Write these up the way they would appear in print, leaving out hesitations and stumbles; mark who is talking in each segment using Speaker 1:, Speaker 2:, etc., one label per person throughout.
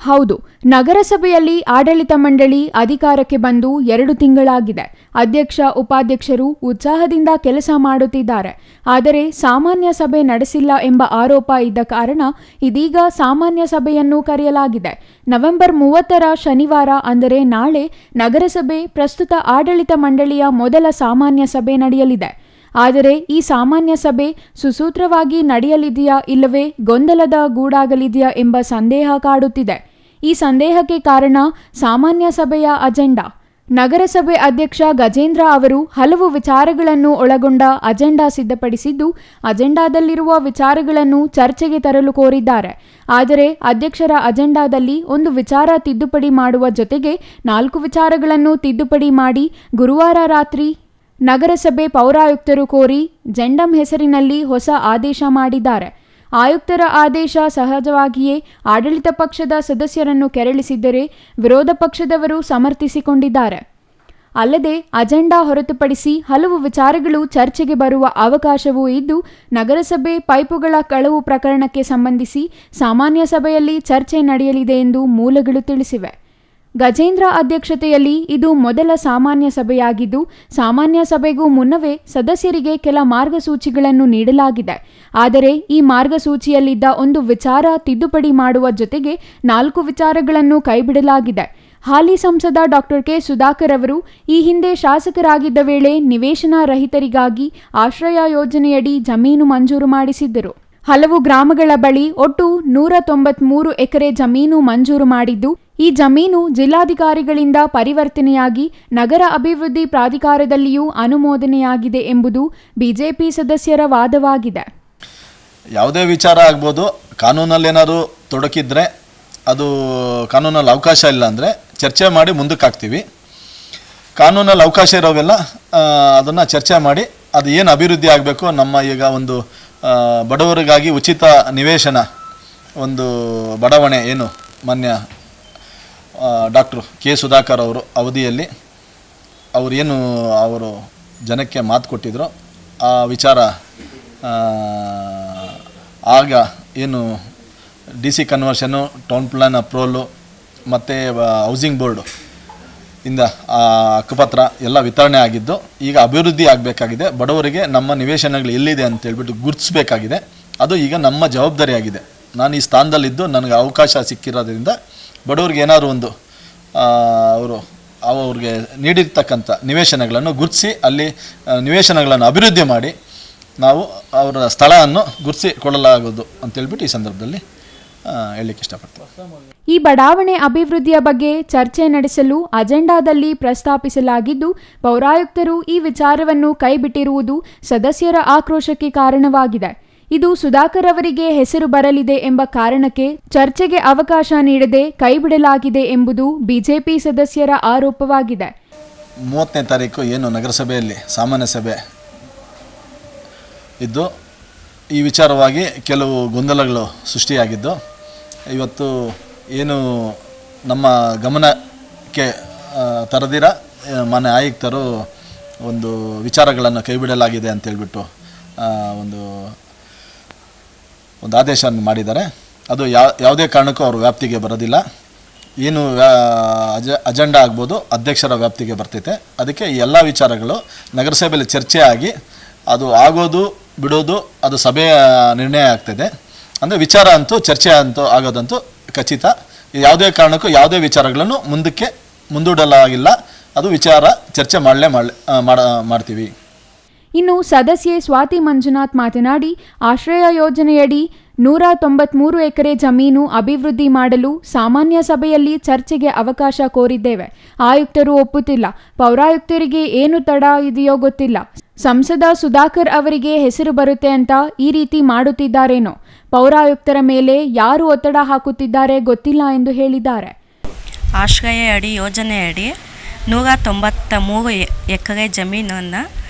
Speaker 1: ಹೌದು, ನಗರಸಭೆಯಲ್ಲಿ ಆಡಳಿತ ಮಂಡಳಿ ಅಧಿಕಾರಕ್ಕೆ ಬಂದು 2 ತಿಂಗಳಾಗಿದೆ. ಅಧ್ಯಕ್ಷ ಉಪಾಧ್ಯಕ್ಷರು ಉತ್ಸಾಹದಿಂದ ಕೆಲಸ ಮಾಡುತ್ತಿದ್ದಾರೆ. ಆದರೆ ಸಾಮಾನ್ಯ ಸಭೆ ನಡೆಸಿಲ್ಲ ಎಂಬ ಆರೋಪ ಇದ್ದ ಕಾರಣ ಇದೀಗ ಸಾಮಾನ್ಯ ಸಭೆಯನ್ನು ಕರೆಯಲಾಗಿದೆ. ನವೆಂಬರ್ 30ರ ಶನಿವಾರ ಅಂದರೆ ನಾಳೆ ನಗರಸಭೆ ಪ್ರಸ್ತುತ ಆಡಳಿತ ಮಂಡಳಿಯ ಮೊದಲ ಸಾಮಾನ್ಯ ಸಭೆ ನಡೆಯಲಿದೆ. ಆದರೆ ಈ ಸಾಮಾನ್ಯ ಸಭೆ ಸುಸೂತ್ರವಾಗಿ ನಡೆಯಲಿದೆಯಾ ಇಲ್ಲವೇ ಗೊಂದಲದ ಗೂಡಾಗಲಿದೆಯಾ ಎಂಬ ಸಂದೇಹ ಕಾಡುತ್ತಿದೆ. ಈ ಸಂದೇಹಕ್ಕೆ ಕಾರಣ ಸಾಮಾನ್ಯ ಸಭೆಯ ಅಜೆಂಡಾ. ನಗರಸಭೆ ಅಧ್ಯಕ್ಷ ಗಜೇಂದ್ರ ಅವರು ಹಲವು ವಿಚಾರಗಳನ್ನು ಒಳಗೊಂಡ ಅಜೆಂಡಾ ಸಿದ್ಧಪಡಿಸಿದ್ದು, ಅಜೆಂಡಾದಲ್ಲಿರುವ ವಿಚಾರಗಳನ್ನು ಚರ್ಚೆಗೆ ತರಲು ಕೋರಿದ್ದಾರೆ. ಆದರೆ ಅಧ್ಯಕ್ಷರ ಅಜೆಂಡಾದಲ್ಲಿ ಒಂದು ವಿಚಾರ ತಿದ್ದುಪಡಿ ಮಾಡುವ ಜೊತೆಗೆ 4 ವಿಚಾರಗಳನ್ನು ತಿದ್ದುಪಡಿ ಮಾಡಿ ಗುರುವಾರ ರಾತ್ರಿ ನಗರಸಭೆ ಪೌರಾಯುಕ್ತರು ಕೋರಿ ಜೆಂಡಂ ಹೆಸರಿನಲ್ಲಿ ಹೊಸ ಆದೇಶ ಮಾಡಿದ್ದಾರೆ. ಆಯುಕ್ತರ ಆದೇಶ ಸಹಜವಾಗಿಯೇ ಆಡಳಿತ ಪಕ್ಷದ ಸದಸ್ಯರನ್ನು ಕೆರಳಿಸಿದ್ದರೆ ವಿರೋಧ ಪಕ್ಷದವರು ಸಮರ್ಥಿಸಿಕೊಂಡಿದ್ದಾರೆ. ಅಲ್ಲದೆ ಅಜೆಂಡಾ ಹೊರತುಪಡಿಸಿ ಹಲವು ವಿಚಾರಗಳು ಚರ್ಚೆಗೆ ಬರುವ ಅವಕಾಶವೂ ಇದ್ದು, ನಗರಸಭೆ ಪೈಪುಗಳ ಕಳವು ಪ್ರಕರಣಕ್ಕೆ ಸಂಬಂಧಿಸಿ ಸಾಮಾನ್ಯ ಸಭೆಯಲ್ಲಿ ಚರ್ಚೆ ನಡೆಯಲಿದೆ ಎಂದು ಮೂಲಗಳು ತಿಳಿಸಿವೆ. ಗಜೇಂದ್ರ ಅಧ್ಯಕ್ಷತೆಯಲ್ಲಿ ಇದು ಮೊದಲ ಸಾಮಾನ್ಯ ಸಭೆಯಾಗಿದ್ದು, ಸಾಮಾನ್ಯ ಸಭೆಗೂ ಮುನ್ನವೇ ಸದಸ್ಯರಿಗೆ ಕೆಲ ಮಾರ್ಗಸೂಚಿಗಳನ್ನು ನೀಡಲಾಗಿದೆ. ಆದರೆ ಈ ಮಾರ್ಗಸೂಚಿಯಲ್ಲಿದ್ದ ಒಂದು ವಿಚಾರ ತಿದ್ದುಪಡಿ ಮಾಡುವ ಜೊತೆಗೆ 4 ವಿಚಾರಗಳನ್ನು ಕೈಬಿಡಲಾಗಿದೆ. ಹಾಲಿ ಸಂಸದ ಡಾಕ್ಟರ್ ಕೆ ಸುಧಾಕರ್ ಅವರು ಈ ಹಿಂದೆ ಶಾಸಕರಾಗಿದ್ದ ವೇಳೆ ನಿವೇಶನ ರಹಿತರಿಗಾಗಿ ಆಶ್ರಯ ಯೋಜನೆಯಡಿ ಜಮೀನು ಮಂಜೂರು ಮಾಡಿಸಿದ್ದರು. ಹಲವು ಗ್ರಾಮಗಳ ಬಳಿ ಒಟ್ಟು 193 ಎಕರೆ ಜಮೀನು ಮಂಜೂರು ಮಾಡಿದ್ದು, ಈ ಜಮೀನು ಜಿಲ್ಲಾಧಿಕಾರಿಗಳಿಂದ ಪರಿವರ್ತನೆಯಾಗಿ ನಗರ ಅಭಿವೃದ್ಧಿ ಪ್ರಾಧಿಕಾರದಲ್ಲಿಯೂ ಅನುಮೋದನೆಯಾಗಿದೆ ಎಂಬುದು ಬಿಜೆಪಿ ಸದಸ್ಯರ ವಾದವಾಗಿದೆ.
Speaker 2: ಯಾವುದೇ ವಿಚಾರ ಆಗ್ಬೋದು, ಕಾನೂನಲ್ಲೇನಾದ್ರು ತೊಡಕಿದ್ರೆ ಅದು ಕಾನೂನಲ್ಲಿ ಅವಕಾಶ ಇಲ್ಲ ಅಂದರೆ ಚರ್ಚೆ ಮಾಡಿ ಮುಂದಕ್ಕೆ ಹಾಕ್ತೀವಿ. ಕಾನೂನಲ್ಲಿ ಅವಕಾಶ ಇರೋವೆಲ್ಲ ಅದನ್ನು ಚರ್ಚೆ ಮಾಡಿ ಅದು ಏನು ಅಭಿವೃದ್ಧಿ ಆಗಬೇಕು, ನಮ್ಮ ಈಗ ಒಂದು ಬಡವರಿಗಾಗಿ ಉಚಿತ ನಿವೇಶನ ಒಂದು ಬಡಾವಣೆ ಏನು ಮಾನ್ಯ ಡಾಕ್ಟ್ರು ಕೆ ಸುಧಾಕರ್ ಅವರು ಅವಧಿಯಲ್ಲಿ ಅವರು ಜನಕ್ಕೆ ಮಾತು ಕೊಟ್ಟಿದ್ರು, ಆ ವಿಚಾರ ಆಗ ಏನು DC ಕನ್ವರ್ಷನ್ನು, ಟೌನ್ ಪ್ಲಾನ್ ಅಪ್ರೂವಲು ಮತ್ತು ಹೌಸಿಂಗ್ ಬೋರ್ಡು ಇಂದ ಹಕ್ಕುಪತ್ರ ಎಲ್ಲ ವಿತರಣೆ ಆಗಿದ್ದು, ಈಗ ಅಭಿವೃದ್ಧಿ ಆಗಬೇಕಾಗಿದೆ. ಬಡವರಿಗೆ ನಮ್ಮ ನಿವೇಶನಗಳು ಎಲ್ಲಿದೆ ಅಂತೇಳ್ಬಿಟ್ಟು ಗುರುತಿಸಬೇಕಾಗಿದೆ. ಅದು ಈಗ ನಮ್ಮ ಜವಾಬ್ದಾರಿಯಾಗಿದೆ. ನಾನು ಈ ಸ್ಥಾನದಲ್ಲಿದ್ದು ನನಗೆ ಅವಕಾಶ ಸಿಕ್ಕಿರೋದ್ರಿಂದ ಬಡವರಿಗೆ ಏನಾದರೂ ಒಂದು ಅವ್ರಿಗೆ ನೀಡಿರ್ತಕ್ಕಂಥ ನಿವೇಶನಗಳನ್ನು ಗುರುತಿಸಿ ಅಲ್ಲಿ ನಿವೇಶನಗಳನ್ನು ಅಭಿವೃದ್ಧಿ ಮಾಡಿ ನಾವು ಅವರ ಸ್ಥಳವನ್ನು ಗುರುತಿಸಿ ಕೊಡಲಾಗೋದು ಅಂತೇಳ್ಬಿಟ್ಟು ಈ ಸಂದರ್ಭದಲ್ಲಿ ಹೇಳಲಿಕ್ಕೆ ಇಷ್ಟಪಡ್ತೀನಿ.
Speaker 1: ಈ ಬಡಾವಣೆ ಅಭಿವೃದ್ಧಿಯ ಬಗ್ಗೆ ಚರ್ಚೆ ನಡೆಸಲು ಅಜೆಂಡಾದಲ್ಲಿ ಪ್ರಸ್ತಾಪಿಸಲಾಗಿದ್ದು, ಪೌರಾಯುಕ್ತರು ಈ ವಿಚಾರವನ್ನು ಕೈಬಿಟ್ಟಿರುವುದು ಸದಸ್ಯರ ಆಕ್ರೋಶಕ್ಕೆ ಕಾರಣವಾಗಿದೆ. ಇದು ಸುಧಾಕರ್ ಅವರಿಗೆ ಹೆಸರು ಬರಲಿದೆ ಎಂಬ ಕಾರಣಕ್ಕೆ ಚರ್ಚೆಗೆ ಅವಕಾಶ ನೀಡದೆ ಕೈಬಿಡಲಾಗಿದೆ ಎಂಬುದು ಬಿಜೆಪಿ ಸದಸ್ಯರ ಆರೋಪವಾಗಿದೆ.
Speaker 2: 30ನೇ ತಾರೀಕು ಏನು ನಗರಸಭೆಯಲ್ಲಿ ಸಾಮಾನ್ಯ ಸಭೆ ಇದ್ದು, ಈ ವಿಚಾರವಾಗಿ ಕೆಲವು ಗೊಂದಲಗಳು ಸೃಷ್ಟಿಯಾಗಿದ್ದು, ಇವತ್ತು ಏನು ನಮ್ಮ ಗಮನಕ್ಕೆ ತರದಿರ ಮಾನ್ಯ ಆಯುಕ್ತರು ಒಂದು ವಿಚಾರಗಳನ್ನು ಕೈಬಿಡಲಾಗಿದೆ ಅಂತೇಳ್ಬಿಟ್ಟು ಒಂದು ಆದೇಶವನ್ನು ಮಾಡಿದ್ದಾರೆ. ಅದು ಯಾವುದೇ ಕಾರಣಕ್ಕೂ ಅವ್ರ ವ್ಯಾಪ್ತಿಗೆ ಬರೋದಿಲ್ಲ. ಏನು ಅಜೆಂಡಾ ಆಗ್ಬೋದು ಅಧ್ಯಕ್ಷರ ವ್ಯಾಪ್ತಿಗೆ ಬರ್ತೈತೆ. ಅದಕ್ಕೆ ಈ ಎಲ್ಲ ವಿಚಾರಗಳು ನಗರಸಭೆಯಲ್ಲಿ ಚರ್ಚೆ ಆಗಿ ಅದು ಆಗೋದು ಬಿಡೋದು ಅದು ಸಭೆಯ ನಿರ್ಣಯ ಆಗ್ತದೆ. ಅಂದರೆ ವಿಚಾರ ಅಂತೂ ಚರ್ಚೆ ಅಂತೂ ಆಗೋದಂತೂ ಖಚಿತ. ಯಾವುದೇ ಕಾರಣಕ್ಕೂ ಯಾವುದೇ ವಿಚಾರಗಳನ್ನು ಮುಂದೂಡಲಾಗಿಲ್ಲ. ಅದು ವಿಚಾರ ಚರ್ಚೆ ಮಾಡ್ತೀವಿ.
Speaker 1: ಇನ್ನು ಸದಸ್ಯೆ ಸ್ವಾತಿ ಮಂಜುನಾಥ್ ಮಾತನಾಡಿ, ಆಶ್ರಯ ಯೋಜನೆಯಡಿ 193 ಎಕರೆ ಜಮೀನು ಅಭಿವೃದ್ಧಿ ಮಾಡಲು ಸಾಮಾನ್ಯ ಸಭೆಯಲ್ಲಿ ಚರ್ಚೆಗೆ ಅವಕಾಶ ಕೋರಿದ್ದೇವೆ. ಆಯುಕ್ತರು ಒಪ್ಪುತ್ತಿಲ್ಲ. ಪೌರಾಯುಕ್ತರಿಗೆ ಏನು ತಡ ಇದೆಯೋ ಗೊತ್ತಿಲ್ಲ. ಸಂಸದ ಸುಧಾಕರ್ ಅವರಿಗೆ ಹೆಸರು ಬರುತ್ತೆ ಅಂತ ಈ ರೀತಿ ಮಾಡುತ್ತಿದ್ದಾರೇನೋ. ಪೌರಾಯುಕ್ತರ ಮೇಲೆ ಯಾರು ಒತ್ತಡ ಹಾಕುತ್ತಿದ್ದಾರೆ ಗೊತ್ತಿಲ್ಲ ಎಂದು ಹೇಳಿದ್ದಾರೆ.
Speaker 3: ಆಶ್ರಯ ಅಡಿ ಯೋಜನೆಯಡಿ 193 ಎಕರೆ ಜಮೀನನ್ನು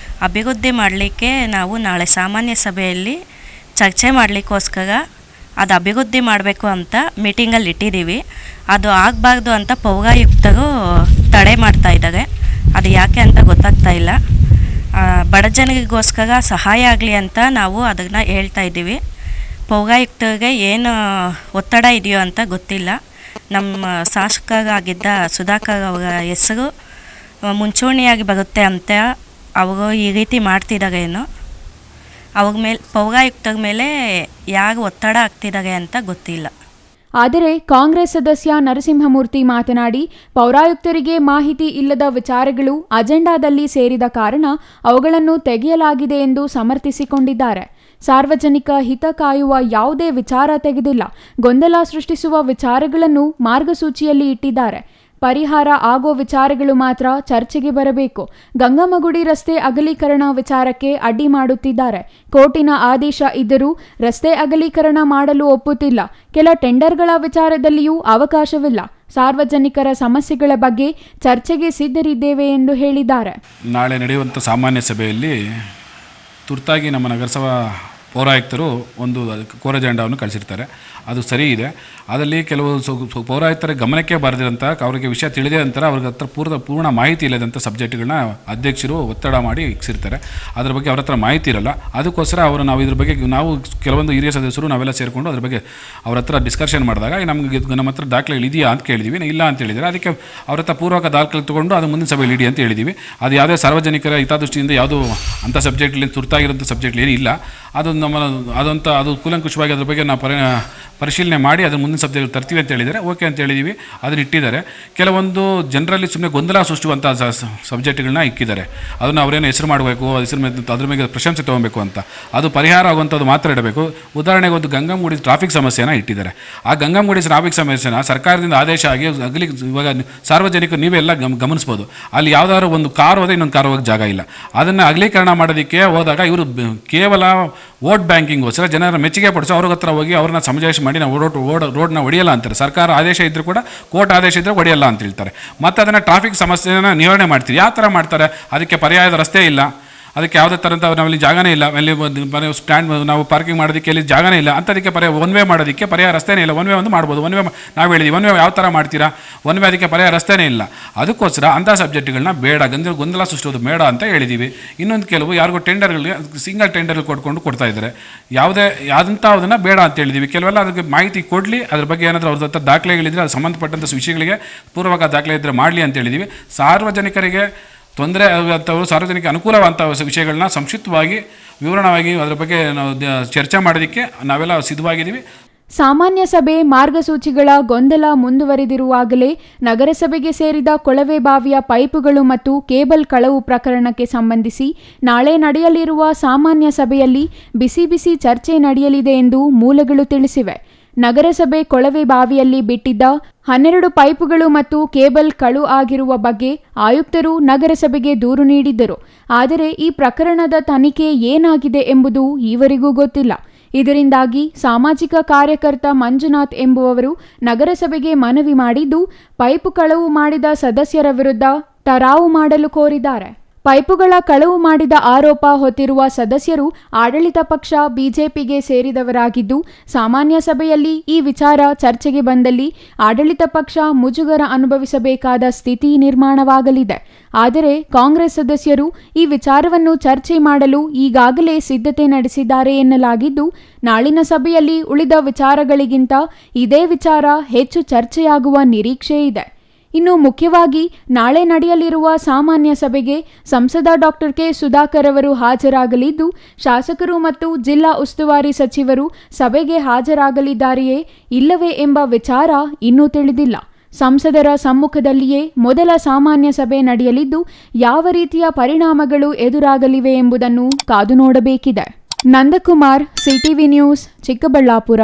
Speaker 3: ಅಭಿವೃದ್ಧಿ ಮಾಡಲಿಕ್ಕೆ ನಾವು ನಾಳೆ ಸಾಮಾನ್ಯ ಸಭೆಯಲ್ಲಿ ಚರ್ಚೆ ಮಾಡಲಿಕ್ಕೋಸ್ಕರ ಅದು ಅಭಿವೃದ್ಧಿ ಮಾಡಬೇಕು ಅಂತ ಮೀಟಿಂಗಲ್ಲಿ ಇಟ್ಟಿದ್ದೀವಿ. ಅದು ಆಗಬಾರ್ದು ಅಂತ ಪೌರಾಯುಕ್ತರು ತಡೆ ಮಾಡ್ತಾ ಇದ್ದಾರೆ. ಅದು ಯಾಕೆ ಅಂತ ಗೊತ್ತಾಗ್ತಾ ಇಲ್ಲ. ಬಡ ಜನರಿಗೋಸ್ಕರ ಸಹಾಯ ಆಗಲಿ ಅಂತ ನಾವು ಅದನ್ನು ಹೇಳ್ತಾ ಇದ್ದೀವಿ. ಪೌರಾಯುಕ್ತರಿಗೆ ಏನು ಒತ್ತಡ ಇದೆಯೋ ಅಂತ ಗೊತ್ತಿಲ್ಲ. ನಮ್ಮ ಶಾಸಕರಾಗಿದ್ದ ಸುಧಾಕರ್ ಅವರ ಹೆಸರು ಮುಂಚೂಣಿಯಾಗಿ ಬರುತ್ತೆ ಅಂತ ಅವರು ಈ ರೀತಿ ಮಾಡ್ತಿದ್ದಾರೇನೋ. ಅವ್ರ ಮೇಲೆ ಪೌರಾಯುಕ್ತರ ಮೇಲೆ ಯಾರು ಒತ್ತಡ ಆಗ್ತಿದ್ದಾರೆ ಅಂತ ಗೊತ್ತಿಲ್ಲ.
Speaker 1: ಆದರೆ ಕಾಂಗ್ರೆಸ್ ಸದಸ್ಯ ನರಸಿಂಹಮೂರ್ತಿ ಮಾತನಾಡಿ, ಪೌರಾಯುಕ್ತರಿಗೆ ಮಾಹಿತಿ ಇಲ್ಲದ ವಿಚಾರಗಳು ಅಜೆಂಡಾದಲ್ಲಿ ಸೇರಿದ ಕಾರಣ ಅವುಗಳನ್ನು ತೆಗೆಯಲಾಗಿದೆ ಎಂದು ಸಮರ್ಥಿಸಿಕೊಂಡಿದ್ದಾರೆ. ಸಾರ್ವಜನಿಕ ಹಿತ ಕಾಯುವ ಯಾವುದೇ ವಿಚಾರ ತೆಗೆದಿಲ್ಲ. ಗೊಂದಲ ಸೃಷ್ಟಿಸುವ ವಿಚಾರಗಳನ್ನು ಮಾರ್ಗಸೂಚಿಯಲ್ಲಿ ಇಟ್ಟಿದ್ದಾರೆ. ಪರಿಹಾರ ಆಗೋ ವಿಚಾರಗಳು ಮಾತ್ರ ಚರ್ಚೆಗೆ ಬರಬೇಕು. ಗಂಗಮ್ಮಗುಡಿ ರಸ್ತೆ ಅಗಲೀಕರಣ ವಿಚಾರಕ್ಕೆ ಅಡ್ಡಿ ಮಾಡುತ್ತಿದ್ದಾರೆ. ಕೋರ್ಟಿನ ಆದೇಶ ಇದ್ದರೂ ರಸ್ತೆ ಅಗಲೀಕರಣ ಮಾಡಲು ಒಪ್ಪುತ್ತಿಲ್ಲ. ಕೆಲ ಟೆಂಡರ್ಗಳ ವಿಚಾರದಲ್ಲಿಯೂ ಅವಕಾಶವಿಲ್ಲ. ಸಾರ್ವಜನಿಕರ ಸಮಸ್ಯೆಗಳ ಬಗ್ಗೆ ಚರ್ಚೆಗೆ ಸಿದ್ಧರಿದ್ದೇವೆ ಎಂದು ಹೇಳಿದ್ದಾರೆ.
Speaker 4: ನಾಳೆ ನಡೆಯುವಂಥ ಸಾಮಾನ್ಯ ಸಭೆಯಲ್ಲಿ ತುರ್ತಾಗಿ ನಮ್ಮ ನಗರಸಭಾ ಪೌರಾಯುಕ್ತರು ಒಂದು ಕೋರ್ ಅಜೆಂಡಾವನ್ನು ಕಳಿಸಿರ್ತಾರೆ. ಅದು ಸರಿ ಇದೆ. ಅದರಲ್ಲಿ ಕೆಲವು ಪೌರಾಯುಕ್ತರ ಗಮನಕ್ಕೆ ಬಾರದಿರಂಥ, ಅವರಿಗೆ ವಿಷಯ ತಿಳಿದೇ ನಂತರ ಅವ್ರಿಗೆ ಹತ್ರ ಪೂರ್ಣ ಮಾಹಿತಿ ಇಲ್ಲದಂಥ ಸಬ್ಜೆಕ್ಟ್ಗಳನ್ನ ಅಧ್ಯಕ್ಷರು ಒತ್ತಡ ಮಾಡಿ ಇಕ್ಸಿರ್ತಾರೆ. ಅದ್ರ ಬಗ್ಗೆ ಅವ್ರ ಹತ್ರ ಮಾಹಿತಿ ಇರಲ್ಲ. ಅದಕ್ಕೋಸ್ಕರ ನಾವು ಇದ್ರ ಬಗ್ಗೆ ನಾವು ಕೆಲವೊಂದು ಹಿರಿಯ ಸದಸ್ಯರು ನಾವೆಲ್ಲ ಸೇರಿಕೊಂಡು ಅದ್ರ ಬಗ್ಗೆ ಅವ್ರ ಹತ್ರ ಡಿಸ್ಕಷನ್ ಮಾಡಿದಾಗ ನಮ್ಮ ಹತ್ರ ದಾಖಲೆಗಳು ಇದೆಯಾ ಅಂತ ಕೇಳಿದ್ವಿ. ಇಲ್ಲ ಅಂತ ಹೇಳಿದರೆ ಅದಕ್ಕೆ ಅವ್ರ ಹತ್ರ ಪೂರ್ವಕ ದಾಖಲೆ ತೊಗೊಂಡು ಅದು ಮುಂದಿನ ಸಭೆಯಲ್ಲಿ ಇಡಿ ಅಂತ ಹೇಳಿದ್ದೀವಿ. ಅದು ಯಾವುದೇ ಸಾರ್ವಜನಿಕರ ಹಿತದೃಷ್ಟಿಯಿಂದ ಯಾವುದೂ ಅಂಥ ಸಬ್ಜೆಕ್ಟ್ಲಿ ತುರ್ತಾಗಿರೋಂಥ ಸಬ್ಜೆಕ್ಟ್ಲಿ ಇಲ್ಲ. ಅದು ಕೂಲಂಕುಷವಾಗಿ ಅದ್ರ ಬಗ್ಗೆ ನಾವು ಪರಿಶೀಲನೆ ಮಾಡಿ ಅದನ್ನು ಮುಂದಿನ ಸಬ್ಜೆಕ್ಟ್ ತರ್ತೀವಿ ಅಂತ ಹೇಳಿದರೆ ಓಕೆ ಅಂತ ಹೇಳಿದ್ದೀವಿ. ಅದನ್ನು ಇಟ್ಟಿದ್ದಾರೆ. ಕೆಲವೊಂದು ಜನರಲ್ಲಿ ಸುಮ್ಮನೆ ಗೊಂದಲ ಸೃಷ್ಟಿಸುವಂಥ ಸಬ್ಜೆಕ್ಟ್ಗಳನ್ನ ಇಕ್ಕಿದ್ದಾರೆ. ಅದನ್ನು ಅವರೇನು ಹೆಸರು ಮಾಡಬೇಕು, ಅದ್ರ ಮೇಲೆ ಪ್ರಶಂಸೆ ತೊಗೊಬೇಕು ಅಂತ, ಅದು ಪರಿಹಾರ ಆಗುವಂಥದ್ದು ಮಾತ್ರ ಇಡಬೇಕು. ಉದಾಹರಣೆಗೆ ಒಂದು ಗಂಗಮ್ಮಗುಡಿ ಟ್ರಾಫಿಕ್ ಸಮಸ್ಯೆನ ಇಟ್ಟಿದ್ದಾರೆ. ಆ ಗಂಗಮ್ಮಗುಡಿ ಟ್ರಾಫಿಕ್ ಸಮಸ್ಯೆನ ಸರ್ಕಾರದಿಂದ ಆದೇಶ ಆಗಿ ಇವಾಗ ಸಾರ್ವಜನಿಕರು ನೀವೆಲ್ಲ ಗಮನಿಸ್ಬೋದು. ಅಲ್ಲಿ ಯಾವುದಾದ್ರು ಒಂದು ಕಾರ್ ಹೋದರೆ ಇನ್ನೊಂದು ಕಾರ್ ಹೋಗೋಕ್ಕೆ ಜಾಗ ಇಲ್ಲ. ಅದನ್ನು ಅಗಲೀಕರಣ ಮಾಡೋದಕ್ಕೆ ಹೋದಾಗ ಇವರು ಕೇವಲ ವೋಟ್ ಬ್ಯಾಂಕಿಂಗೋಸ್ಕರ ಜನರ ಮೆಚ್ಚುಗೆ ಪಡಿಸೋ ಅವ್ರ ಹತ್ರ ಹೋಗಿ ಅವ್ರನ್ನ ಸಮಜಾಯಿಷಿ ಮಾಡಿ ನಾವು ರೋಡ್ನ ಹೊಡೆಯಲ್ಲ ಅಂತಾರೆ. ಸರ್ಕಾರ ಆದೇಶ ಇದ್ದರೂ ಕೂಡ ಕೋರ್ಟ್ ಆದೇಶ ಇದ್ದರೆ ಹೊಡೆಯಲ್ಲ ಅಂತ ಹೇಳ್ತಾರೆ. ಮತ್ತು ಅದನ್ನು ಟ್ರಾಫಿಕ್ ಸಮಸ್ಯೆನ ನಿವಾರಣೆ ಮಾಡ್ತೀವಿ. ಯಾವ ಥರ ಮಾಡ್ತಾರೆ? ಅದಕ್ಕೆ ಪರ್ಯಾಯದ ರಸ್ತೆ ಇಲ್ಲ, ಅದಕ್ಕೆ ಯಾವುದೇ ಥರದ ನಾವಲ್ಲಿ ಜಾಗನೇ ಇಲ್ಲ, ಅಲ್ಲಿ ಸ್ಟ್ಯಾಂಡ್ ನಾವು ಪಾರ್ಕಿಂಗ್ ಮಾಡೋದಕ್ಕೆ ಅಲ್ಲಿ ಜಾಗನೇ ಇಲ್ಲ ಅಂತ. ಅದಕ್ಕೆ ಒನ್ ವೇ ಮಾಡೋದಕ್ಕೆ ಪರ್ಯಾಯ ರಸ್ತೆನೇ ಇಲ್ಲ. ಒನ್ ವೇ ಒಂದು ಮಾಡ್ಬೋದು. ಒನ್ ವೇ ನಾವು ಹೇಳಿದ್ವಿ, ಒನ್ ವೇ ಯಾವ ಥರ ಮಾಡ್ತೀರಾ? ಒನ್ ವೇ ಅದಕ್ಕೆ ಪರ್ಯಾಯ ರಸ್ತೆನೇ ಇಲ್ಲ. ಅದಕ್ಕೋಸ್ಕರ ಅಂಥ ಸಬ್ಜೆಕ್ಟ್ಗಳನ್ನ ಬೇಡ, ಗೊಂದಲ ಸೃಷ್ಟಿಸೋದು ಬೇಡ ಅಂತ ಹೇಳಿದ್ದೀವಿ. ಇನ್ನೊಂದು ಕೆಲವು ಯಾರಿಗೂ ಟೆಂಡರ್ಗಳಿಗೆ ಸಿಂಗಲ್ ಟೆಂಡರ್ ಕೊಡ್ತಾ ಇದ್ದಾರೆ. ಯಾವುದಂಥದನ್ನು ಬೇಡ ಅಂತ ಹೇಳಿದ್ದೀವಿ. ಕೆಲವೆಲ್ಲ ಅದಕ್ಕೆ ಮಾಹಿತಿ ಕೊಡಲಿ, ಅದ್ರ ಬಗ್ಗೆ ಏನಾದರೂ ಅವ್ರ ಹತ್ರ ದಾಖಲೆಗಳಿದ್ರೆ ಅದು ಸಂಬಂಧಪಟ್ಟಂಥ ವಿಷಯಗಳಿಗೆ ಪೂರ್ವಕ ದಾಖಲೆ ಇದ್ದರೆ ಮಾಡಲಿ ಅಂತ ಹೇಳಿದ್ದೀವಿ. ಸಾರ್ವಜನಿಕರಿಗೆ ತೊಂದರೆ ಆಗುವಂಥವು, ಸಾರ್ವಜನಿಕ ಅನುಕೂಲವಂಥ ವಿಷಯಗಳನ್ನ ಸಂಕ್ಷಿಪ್ತವಾಗಿ ವಿವರಣವಾಗಿ ಅದರ ಬಗ್ಗೆ ನಾವು ಚರ್ಚೆ ಮಾಡೋದಕ್ಕೆ ನಾವೆಲ್ಲ ಸಿದ್ಧವಾಗಿದ್ದೀವಿ.
Speaker 1: ಸಾಮಾನ್ಯ ಸಭೆ ಮಾರ್ಗಸೂಚಿಗಳ ಗೊಂದಲ ಮುಂದುವರೆದಿರುವಾಗಲೇ ನಗರಸಭೆಗೆ ಸೇರಿದ ಕೊಳವೆ ಬಾವಿಯ ಪೈಪುಗಳು ಮತ್ತು ಕೇಬಲ್ ಕಳವು ಪ್ರಕರಣಕ್ಕೆ ಸಂಬಂಧಿಸಿ ನಾಳೆ ನಡೆಯಲಿರುವ ಸಾಮಾನ್ಯ ಸಭೆಯಲ್ಲಿ ಬಿಸಿ ಚರ್ಚೆ ನಡೆಯಲಿದೆ ಎಂದು ಮೂಲಗಳು ತಿಳಿಸಿವೆ. ನಗರಸಭೆ ಕೊಳವೆ ಬಾವಿಯಲ್ಲಿ ಬಿಟ್ಟಿದ್ದ 12 ಪೈಪುಗಳು ಮತ್ತು ಕೇಬಲ್ ಕಳು ಆಗಿರುವ ಬಗ್ಗೆ ಆಯುಕ್ತರು ನಗರಸಭೆಗೆ ದೂರು ನೀಡಿದ್ದರು. ಆದರೆ ಈ ಪ್ರಕರಣದ ತನಿಖೆ ಏನಾಗಿದೆ ಎಂಬುದು ಈವರೆಗೂ ಗೊತ್ತಿಲ್ಲ. ಇದರಿಂದಾಗಿ ಸಾಮಾಜಿಕ ಕಾರ್ಯಕರ್ತ ಮಂಜುನಾಥ್ ಎಂಬುವವರು ನಗರಸಭೆಗೆ ಮನವಿ ಮಾಡಿದ್ದು, ಪೈಪು ಕಳವು ಮಾಡಿದ ಸದಸ್ಯರ ವಿರುದ್ಧ ಠರಾವು ಮಾಡಲು ಕೋರಿದ್ದಾರೆ. ಪೈಪುಗಳ ಕಳವು ಮಾಡಿದ ಆರೋಪ ಹೊತ್ತಿರುವ ಸದಸ್ಯರು ಆಡಳಿತ ಪಕ್ಷ ಬಿಜೆಪಿಗೆ ಸೇರಿದವರಾಗಿದ್ದು, ಸಾಮಾನ್ಯ ಸಭೆಯಲ್ಲಿ ಈ ವಿಚಾರ ಚರ್ಚೆಗೆ ಬಂದಲ್ಲಿ ಆಡಳಿತ ಪಕ್ಷ ಮುಜುಗರ ಅನುಭವಿಸಬೇಕಾದ ಸ್ಥಿತಿ ನಿರ್ಮಾಣವಾಗಲಿದೆ. ಆದರೆ ಕಾಂಗ್ರೆಸ್ ಸದಸ್ಯರು ಈ ವಿಚಾರವನ್ನು ಚರ್ಚೆ ಮಾಡಲು ಈಗಾಗಲೇ ಸಿದ್ಧತೆ ನಡೆಸಿದ್ದಾರೆ ಎನ್ನಲಾಗಿದ್ದು, ನಾಳಿನ ಸಭೆಯಲ್ಲಿ ಉಳಿದ ವಿಚಾರಗಳಿಗಿಂತ ಇದೇ ವಿಚಾರ ಹೆಚ್ಚು ಚರ್ಚೆಯಾಗುವ ನಿರೀಕ್ಷೆ ಇದೆ. ಇನ್ನು ಮುಖ್ಯವಾಗಿ ನಾಳೆ ನಡೆಯಲಿರುವ ಸಾಮಾನ್ಯ ಸಭೆಗೆ ಸಂಸದ ಡಾಕ್ಟರ್ ಕೆ ಸುಧಾಕರ್ ಅವರು ಹಾಜರಾಗಲಿದ್ದು, ಶಾಸಕರು ಮತ್ತು ಜಿಲ್ಲಾ ಉಸ್ತುವಾರಿ ಸಚಿವರು ಸಭೆಗೆ ಹಾಜರಾಗಲಿದ್ದಾರೆಯೇ ಇಲ್ಲವೇ ಎಂಬ ವಿಚಾರ ಇನ್ನೂ ತಿಳಿದಿಲ್ಲ. ಸಂಸದರ ಸಮ್ಮುಖದಲ್ಲಿಯೇ ಮೊದಲ ಸಾಮಾನ್ಯ ಸಭೆ ನಡೆಯಲಿದ್ದು, ಯಾವ ರೀತಿಯ ಪರಿಣಾಮಗಳು ಎದುರಾಗಲಿವೆ ಎಂಬುದನ್ನು ಕಾದು ನೋಡಬೇಕಿದೆ. Nandakumar, CTV news, Chikkaballapur.